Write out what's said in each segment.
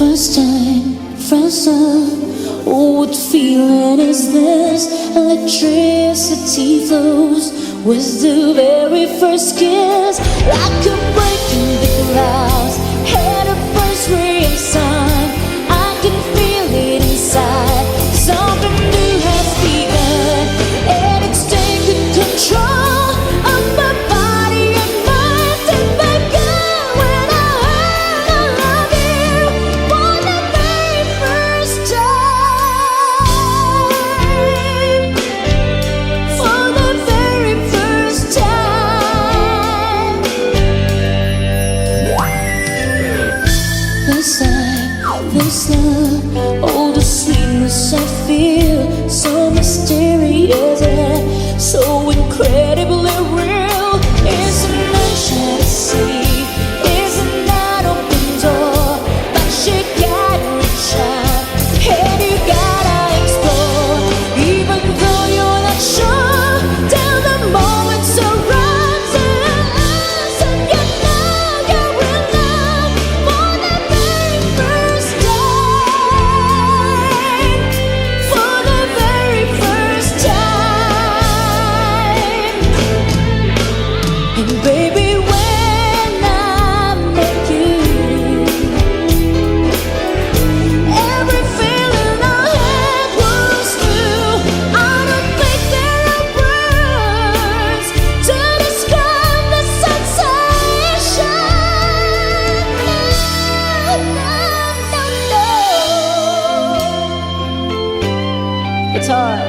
First time, first love. Oh, what feeling is this? Electricity flows with the very first kiss. Like a break in the clouds, had a first ray of sun. I can feel it inside. Something new has begun, and it's taking control of my body and mind. It began when I heard I love you for the very first time. For the very first time. This love, oh, the sweetness I feel, so mysterious and so incredibly real. Isn't that fantasy? Isn't that open door? But you gotta reach out, and you gotta explore. Even though you're not sure, till the moment surrounds and you know you're in love for the very first time. For the very first time. And baby, when I met you, every feeling I had was new. I don't think there are words to describe the sensation. No. It's hard.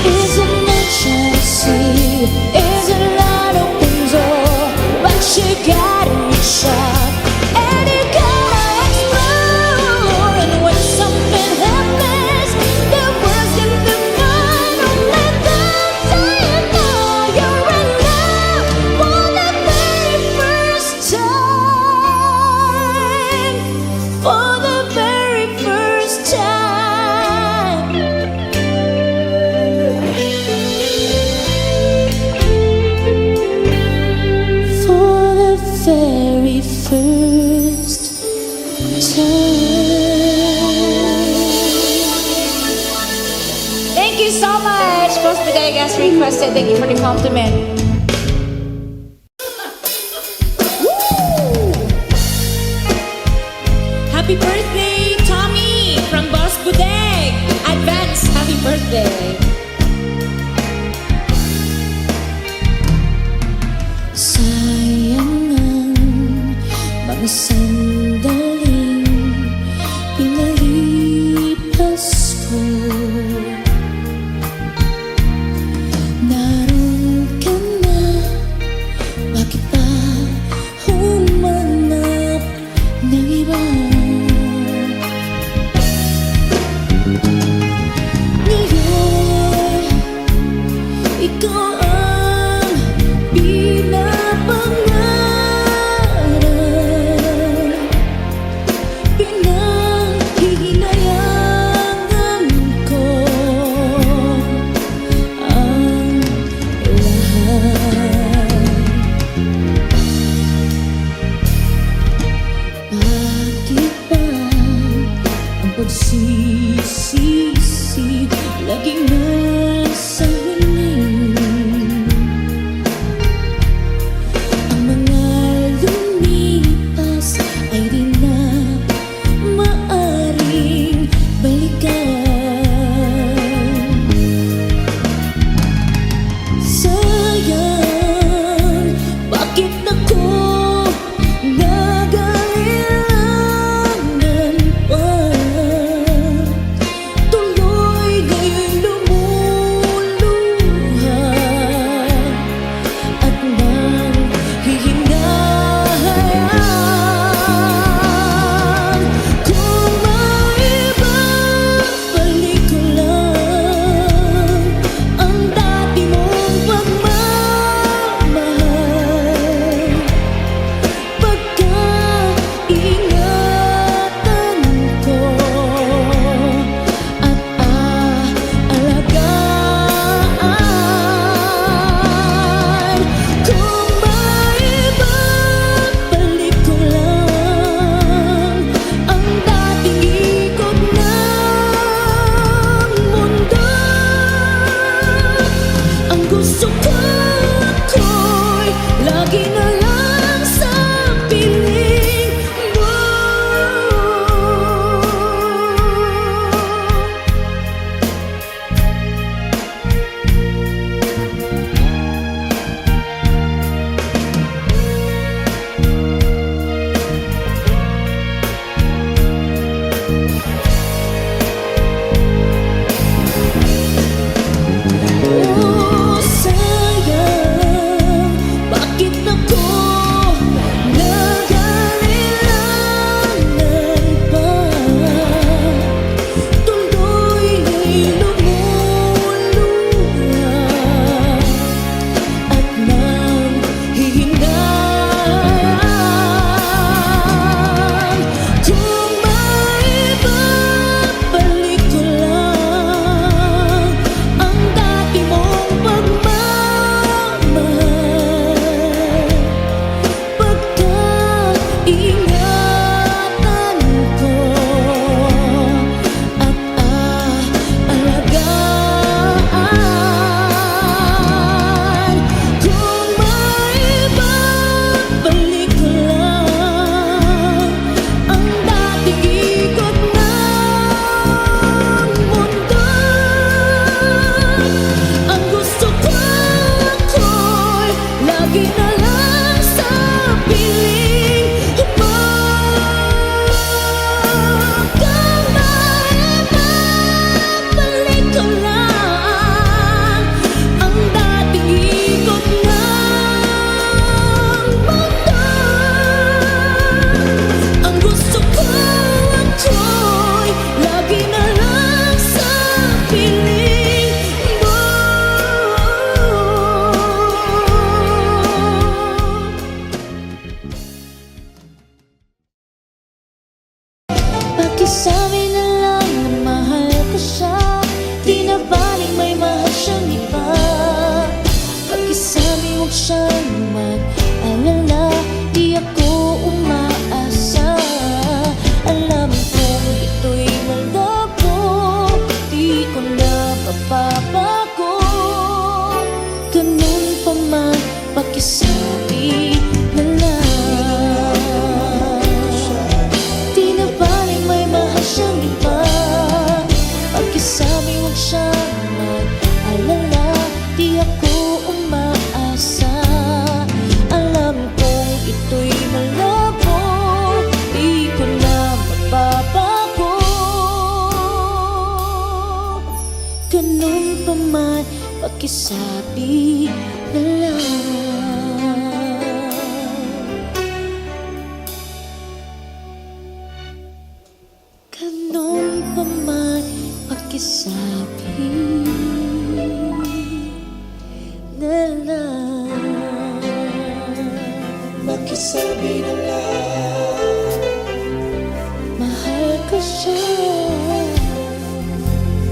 Isn't it fantasy? Isn't that open door? But you gotta reach out, and you gotta explore. And when something happens, the words can define. Only then do you know you're in love for the very first time. For the very first time. For the very first time. Thank you so much. Post Bigay as requested. Thank you for the compliment. Happy birthday, Tommy, from Boss Budeg. Advance happy birthday. Sayang ang mga sandaling pinalipas ko. Naroon ka na, bakit pa humanap ng iba? Ngayon, ikaw ang pinapangarap, pinanghihinayangan ko ang lahat. Bakit ba ang pagsisisi laging nasa huli? gusto ko ako'y lagi na lang sa piling mo. Oh, sayang, bakit ako nag-alilangan pa? Tuloy lumuluha at nanghihinayang. Kung maibabalik ko lang ang dati mong pagmamahal, pagkaingatan ko at aalagaan. Kung maibabalik ko lang ang dating ikot ng mundo, ang gusto ko ako'y lagi na lang sa piling mo. Kung maibabalik ko lang ang dating ikot ng mundo, ang gusto ko ako'y lagi na lang sa piling mo. Pakisabi na lang na mahal ko siya, di na baling may mahal siyang iba. Pakisabi huwag siyang mag-alala, di ako umaasa. Alam kong ito'y malabo, di ko na mapapago. Ganun pa man, pakisabi na lang. Di na baling may mahal siyang iba. Pakisabi huwag siyang mag-alala, di ako umaasa. Alam kong ito'y malabo, di ko na mapapago. Ganun pa man, pakisabi na lang. Ganun pa man, pakisabi na lang. Pakisabi na lang, Mahal ko siya.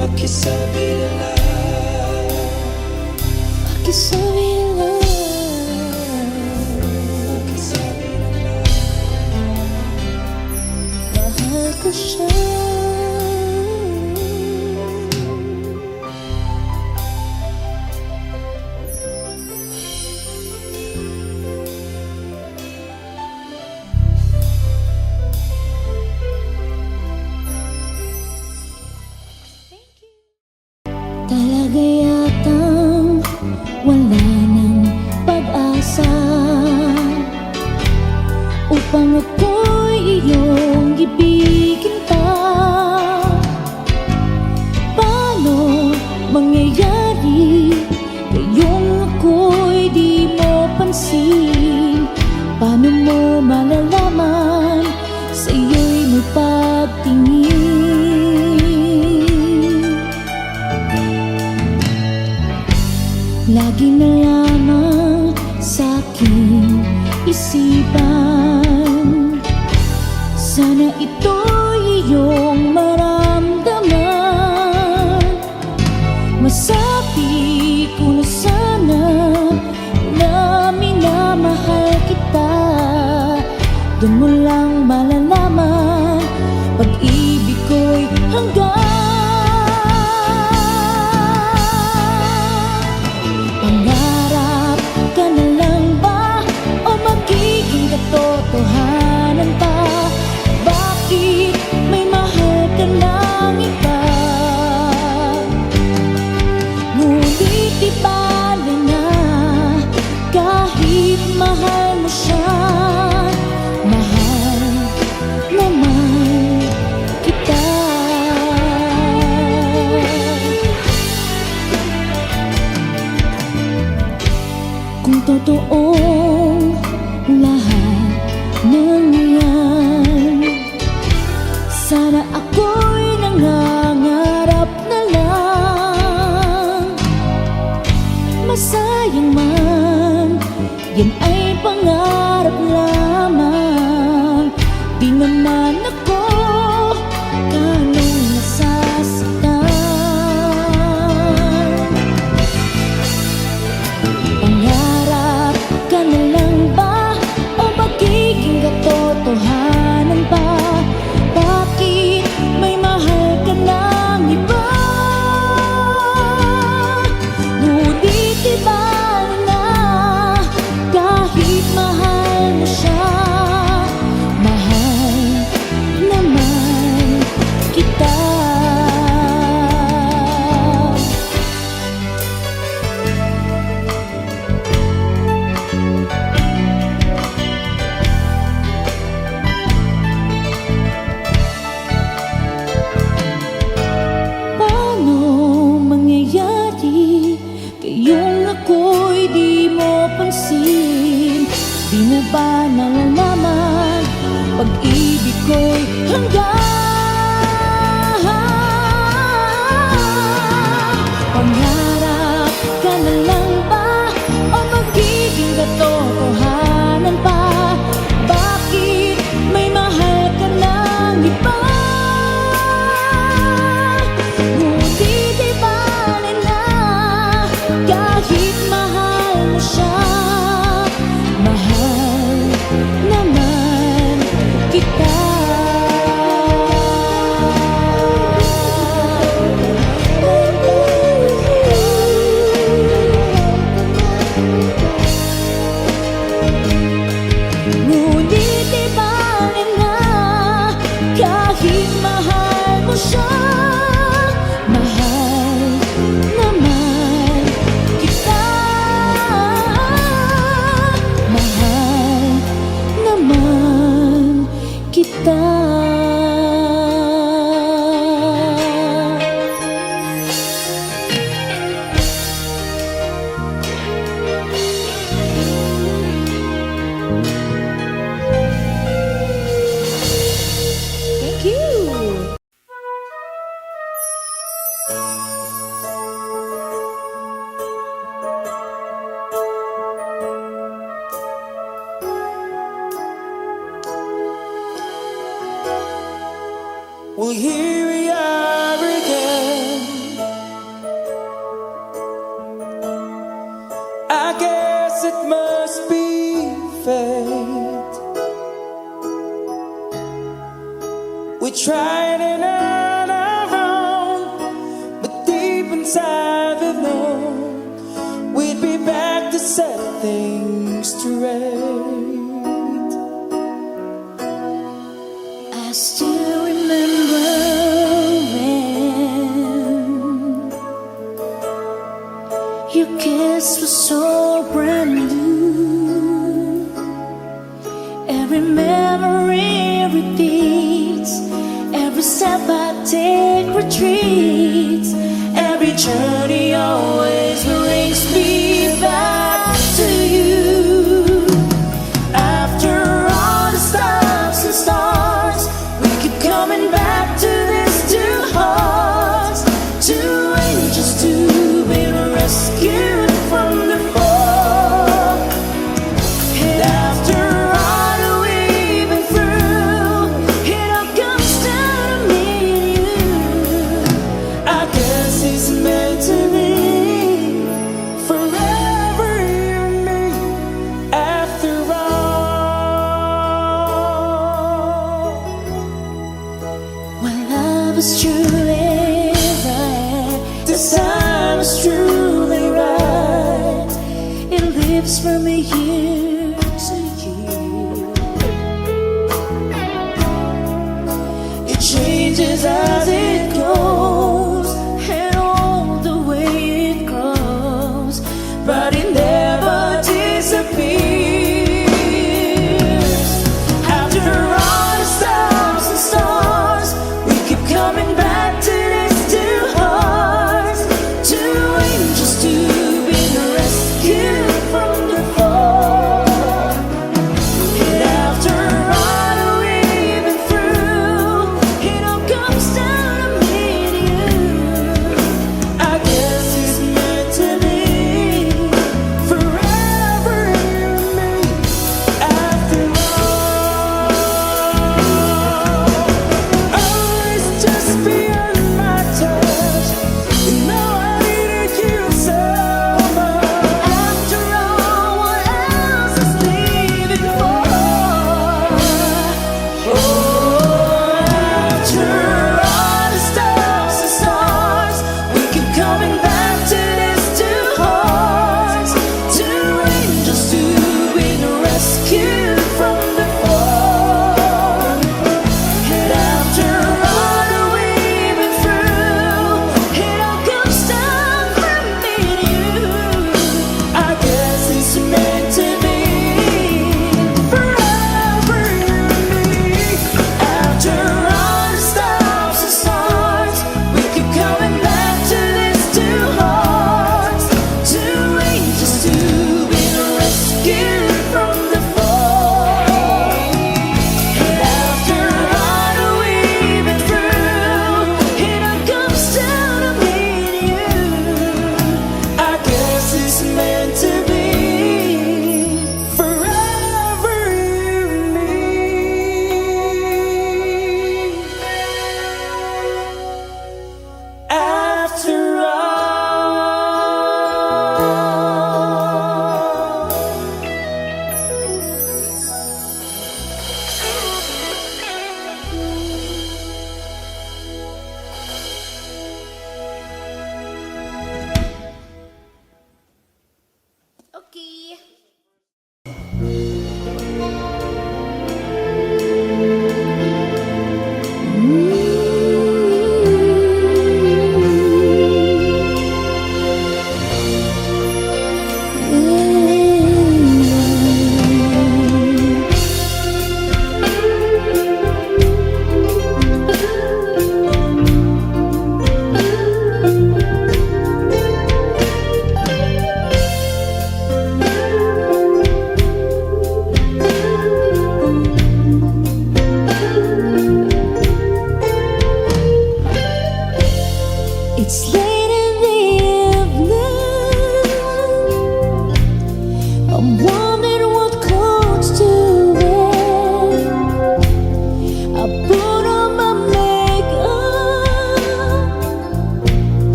pakisabi na lang, Pakisabi na lang. pakisabi na lang. Mahal ko siya. Talaga yatang wala nang pag-asa upang ako'y iyong ibigin pa. Paano mangyayari ngayong ako'y di mo pansin? Paano mo malalaman sa'yo'y may pagtingin? Lagi na lamang sa'king isipan, sana ito'y iyong maramdaman. Masabi ko na sana na minamahal kita. Doon mo lang malalaman pag-ibig ko'y hanggang bale na kahit mahal mo siya. Mahal naman kita. Kung totoong lahat ng yan, sana ako'y nangangarap na lang. Masayang man, yan ay pangarap lamang. Di naman ako ganong nasasaktan. Pangarap ka na lang ba o magiging katotohanan pa? Bakit may mahal ka ng iba? Ngunit di bale na kahit mahal mo siya. Mahal naman kita. Paano mangyayari kayong ako'y di mo pansin? Di mo ba nalalaman pag-ibig ko'y hanggang? Pangarap ka na lang ba o magiging katotohanan pa? Bakit may mahal ka ng iba? Ngunit di bale na kahit mahal mo siya. Mahal naman kita. Ngunit di bale na kahit mahal mo siya. Mahal naman kita. Mahal naman kita. Thank you. Well, here we are again. I guess it must be fate. We tried and on our own, but deep inside we've known we'd be back to set things straight. I still remember when your kiss was so brand new. Every memory repeats, every step I take retreats, every journey always brings me back to you. After all the stops and starts, we keep coming back to this two hearts, two angels to be rescued from the fall. And after all that we've been through, it all comes down to me and you. I guess it's meant to be forever, you and me. After all, When love is truly right, this time is truly right. It lives from year to year. It changes as it goes, and all the way it grows.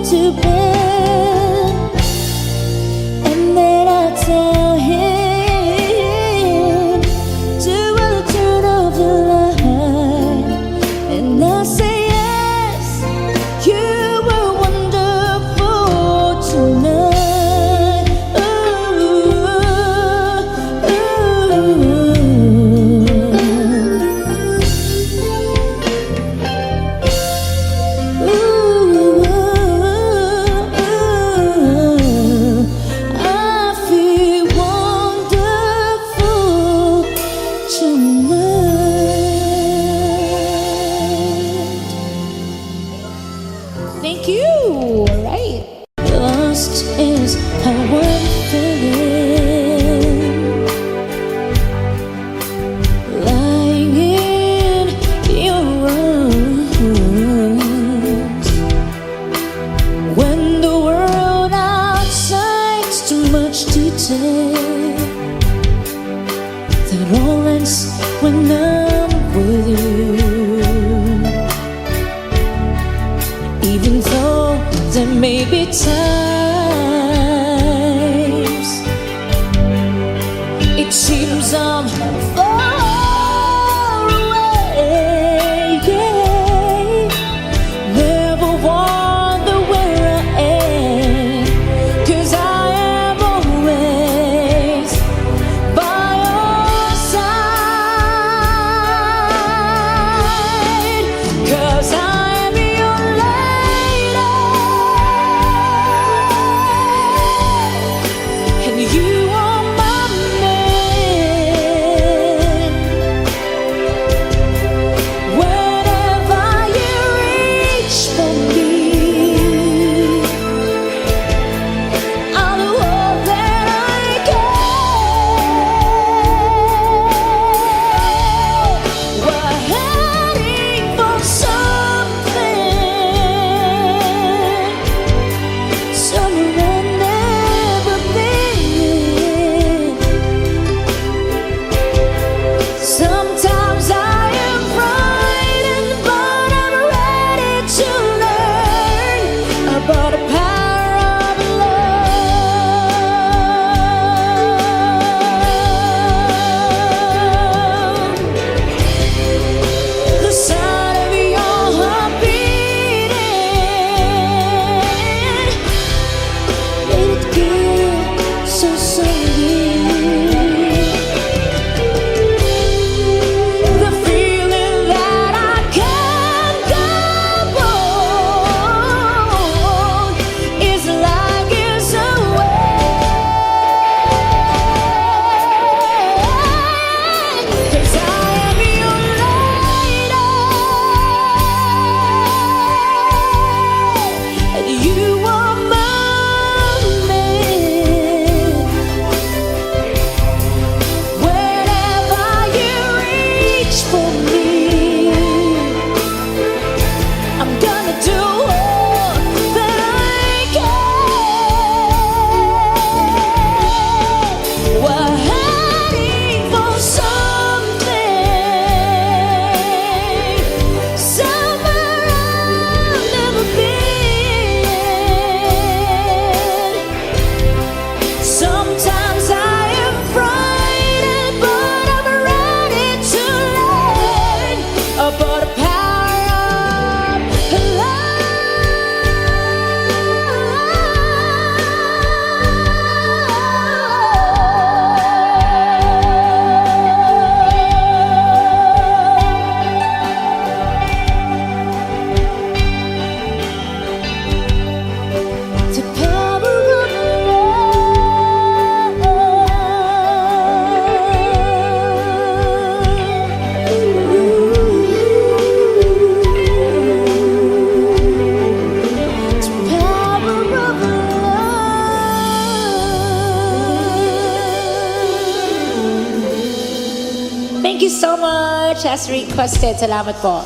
to bed, and then I tell him to turn off the light, and I say yes, you were wonderful tonight. I feel wonderful tonight. Thank you. All right. Lost is how I'm feeling, lying in your arms, when the world outside's too much detail, that all ends when I'm with you. Even though there may be times it seems I'm far away, yeah. Never wonder where I am, 'cause I am always by your side, 'cause I'm your lady, and you are my man. Whenever you reach for me, I'll do all that I can. We're heading for something, somewhere I've never been. Sometimes I am frightened, but I'm ready to learn about the power of love. The sound of your heart beating, let it get so sweet. The feeling that I can't go on is like it's away, 'cause I am your lady, and you are my man. Whenever you reach for me, I'm gonna do all that I can. We're heading for something, somewhere I've never been. Sometimes I am frightened, but I'm ready to learn about the power of love. The power of love. The power of love. Thank you so much. As requested, salamat po.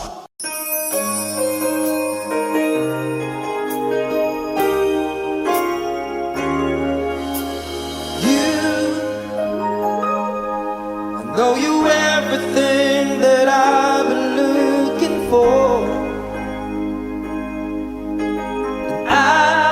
know you everything that I've been looking for. And I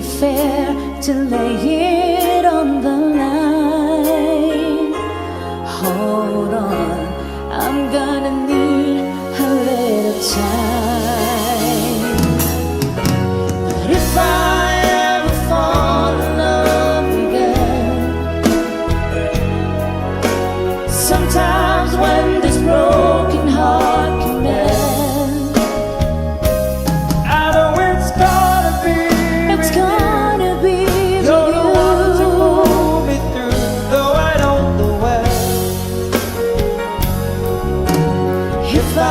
fair to lay it on the line. Hold on, I'm gonna need a little time. But if I ever fall in love again, sometimes when this broken heart can mend, I know it's gonna be it's gonna be You're the one to you. pull me through, though I don't know where. If I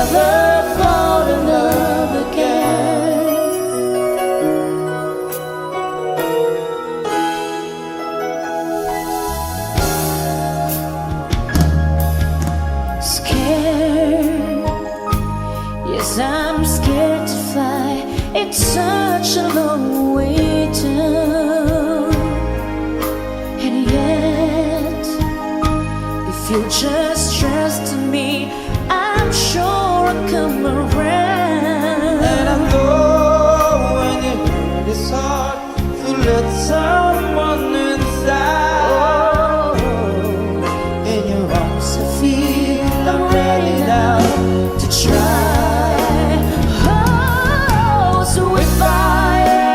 ever fall in love again, scared, yes, I'm scared to fly. It's such a long way down, and yet if you just trust me, I'm sure I'll come around. And I know when you hurt it's hard to let someone inside. In your arms I feel I'm ready now to try. Oh, so if I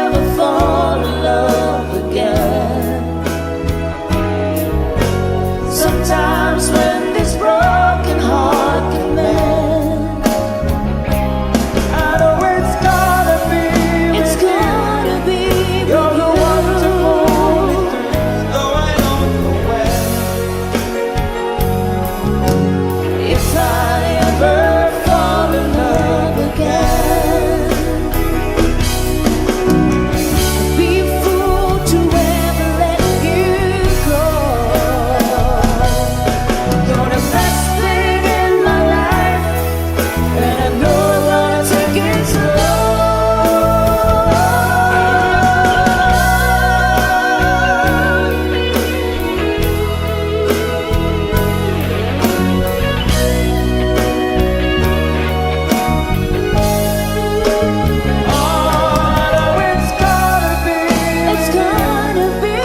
ever fall in love again, sometimes when this broken heart can mend, I know it's gonna be it's gonna be You're the with one to you. pull me through, though I don't know where. If I ever fall in love again, I'd be a fool to ever let you go. You're the best thing in my life, and I know I'm gonna take it I know it's gonna be It's gonna be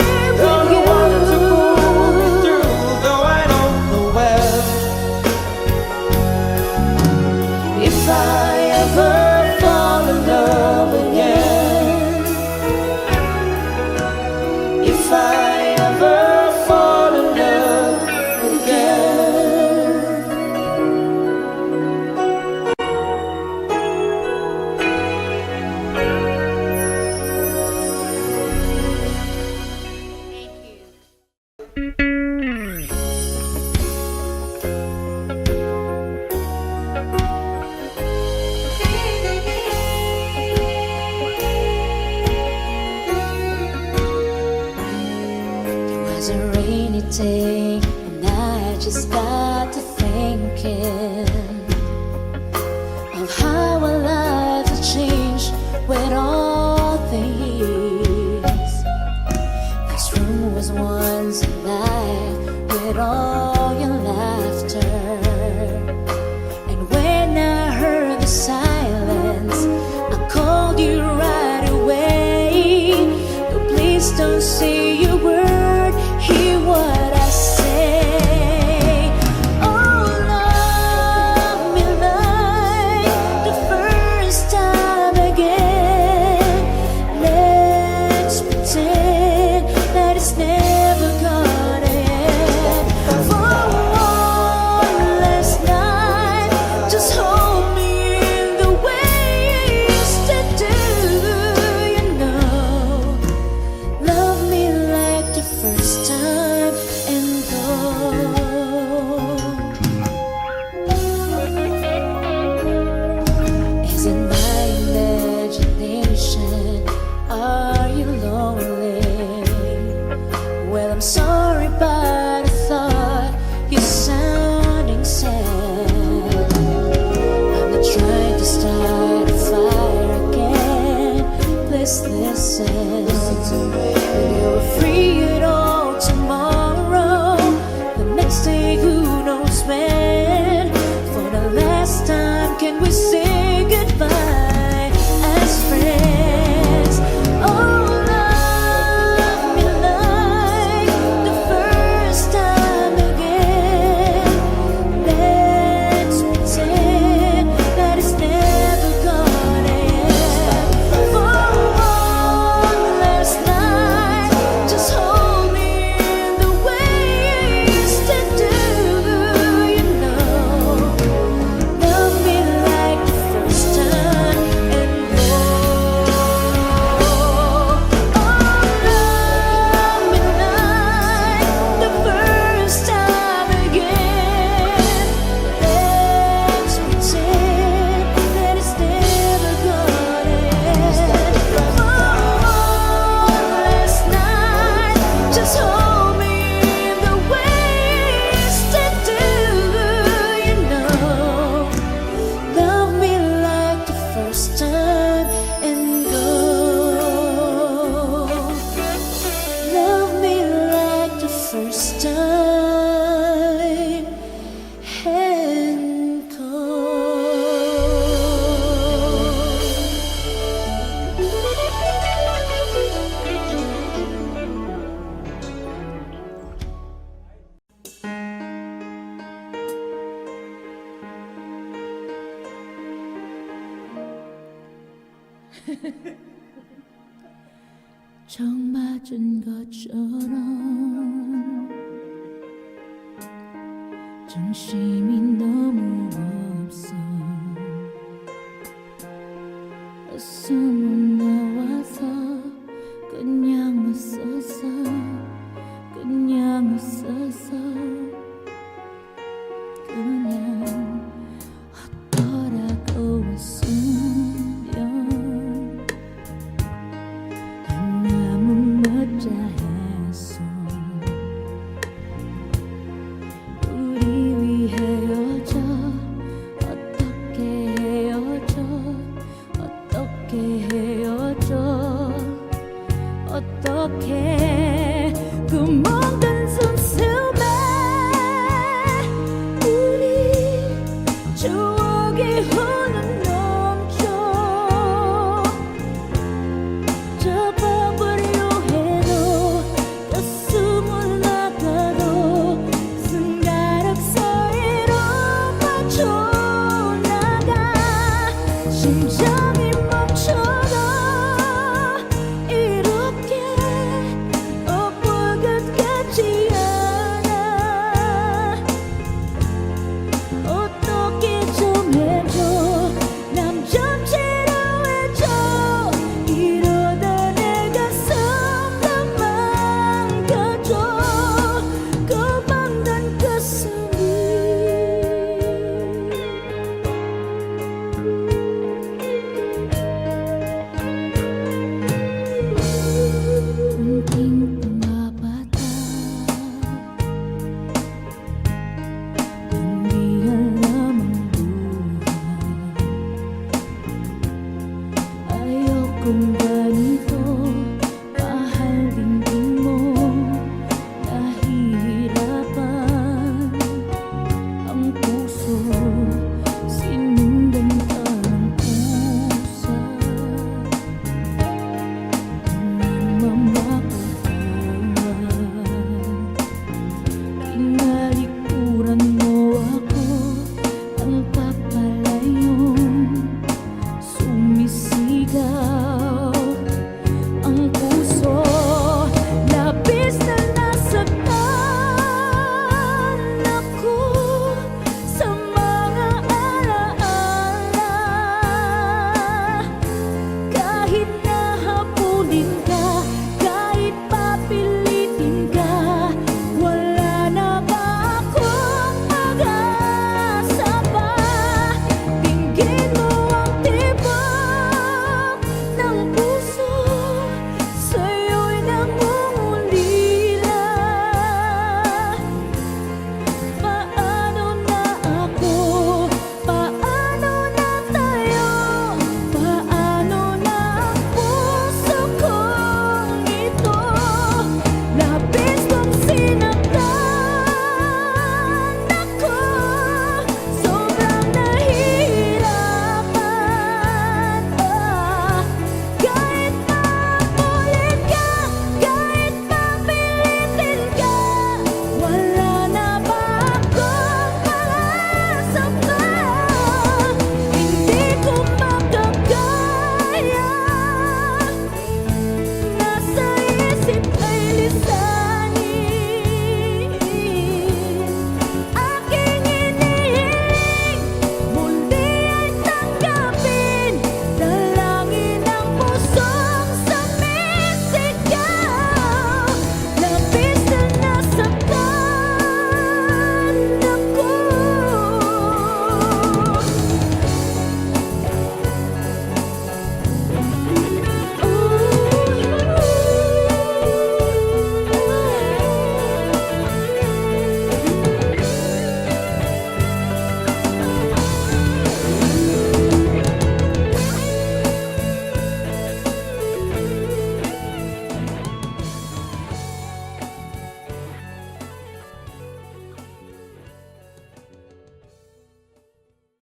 You're the one to pull me with you. through, though I don't know where. If I ever fall in love again, if I ever fall in love again. It was a rainy day, and I just got to thinking of how our lives have changed with all the years. This room was once alive with all your laughter, and when I heard the silence, I called you right away. No, please don't say a word, hear what I say. Oh, love me like the first time again. Let's pretend that it's never gonna end. For one last night, just hold me in the way you used to do. You know, love me like the first time and go. Is it my imagination? Are you lonely? Well, I'm sorry, but I thought you sounding sad. I'm not trying to start a fire again. Please listen. When you're free at all tomorrow, the next day, who knows when? For the last time, can we say goodbye as friends? Oh, 정 맞은 것처럼 정신이 너무 없어. 숨은 나와서 그냥 웃었어. 그냥 웃었어.